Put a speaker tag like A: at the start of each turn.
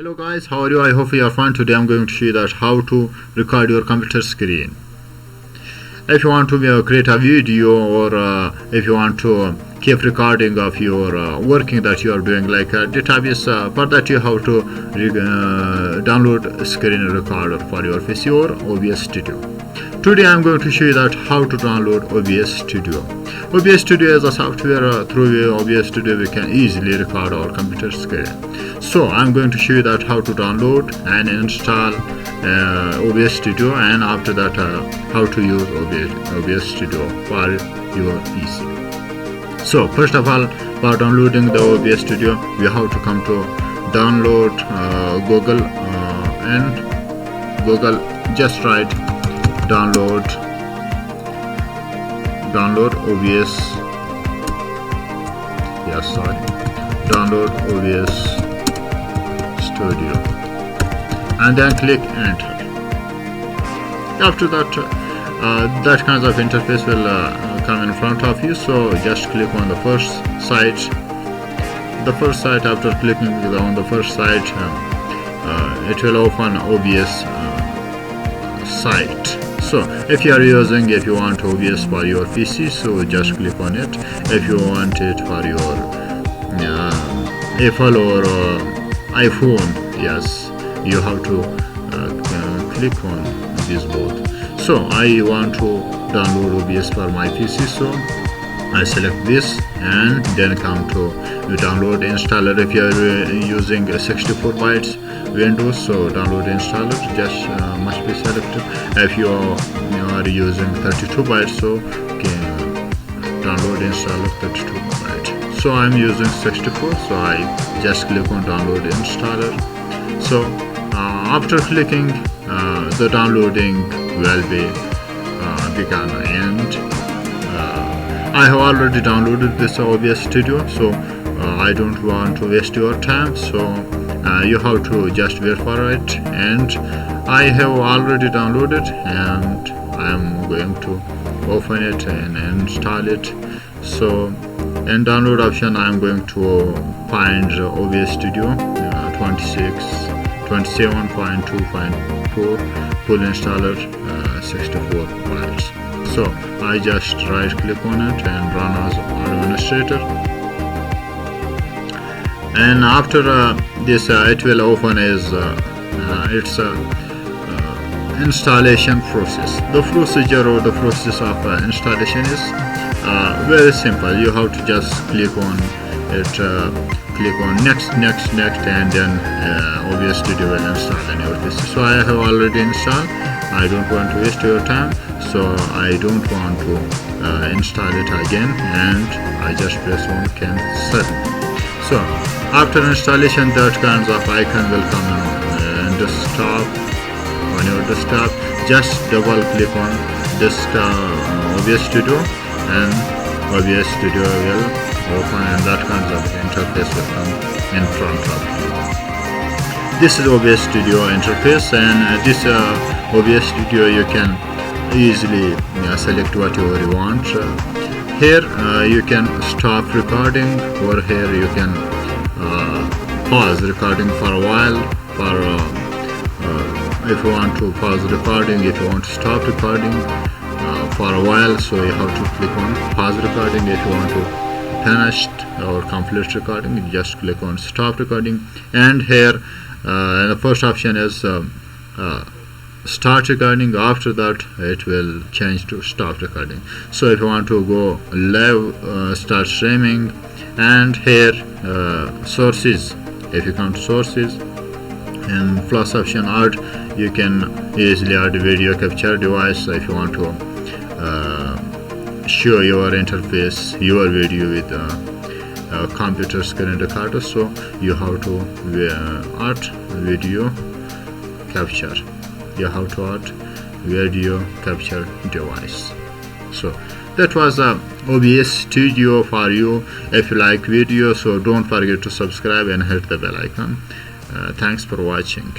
A: Hello guys, how are you? I hope you are fine. Today I'm going to show you that how to record your computer screen. If you want to create a video, or if you want to keep recording of your working that you are doing, like a database, for that you have to download a screen recorder for your PC or OBS Studio. Today I'm going to show you that how to download OBS Studio. OBS Studio is a software. Through OBS Studio we can easily record our computer screen. So I'm going to show you that how to download and install OBS Studio, and after that how to use OBS Studio for your PC. So first of all, for downloading the OBS Studio, we have to come to download Google, and Google, just write download OBS, download OBS Studio, and then click enter. After that that kind of interface will come in front of you, so just click on the first site. After clicking on the first site, it will open OBS site. So if you want OBS for your PC, so just click on it. If you want it for your Apple or iPhone, yes, you have to click on these both. So I want to download OBS for my PC, so I select this and then come to download installer. If you are using 64 bytes Windows, so download installer just must be selected. If you are using 32 bytes, so download installer 32 bytes. So I'm using 64, so I just click on download installer. So after clicking, the downloading will be begun, and I have already downloaded this OBS Studio, so I don't want to waste your time, so you have to just wait for it. And I have already downloaded, and I am going to open it and install it. So in download option, I am going to find OBS Studio 27.2.4 full installer 64 bytes. So I just right click on it and run as administrator, and after this it will open as its installation process. The procedure or the process of installation is very simple. You have to just click on it, click on next, and then OBS Studio will install in your PC. So I have already installed. I don't want to waste your time, so I don't want to install it again, and I just press on cancel. So after installation, that kinds of icon will come on desktop. On your desktop, just double click on this OBS Studio, and OBS Studio will open, and that kinds of interface will come in front of you. This is OBS Studio interface, and this OBS Studio you can easily select whatever you want. Here you can stop recording, or here you can pause recording for a while. If you want to pause recording, if you want to stop recording for a while, so you have to click on pause recording. If you want to finish or complete recording, you just click on stop recording. And here the first option is start recording. After that it will change to stop recording. So if you want to go live, start streaming, and here sources, if you come to sources and plus option add, you can easily add a video capture device. If you want to show your interface, your video with computer screen recorder, so you have to add video capture. You have to add video capture device. So that was OBS Studio for you. If you like video, so don't forget to subscribe and hit the bell icon. Thanks for watching.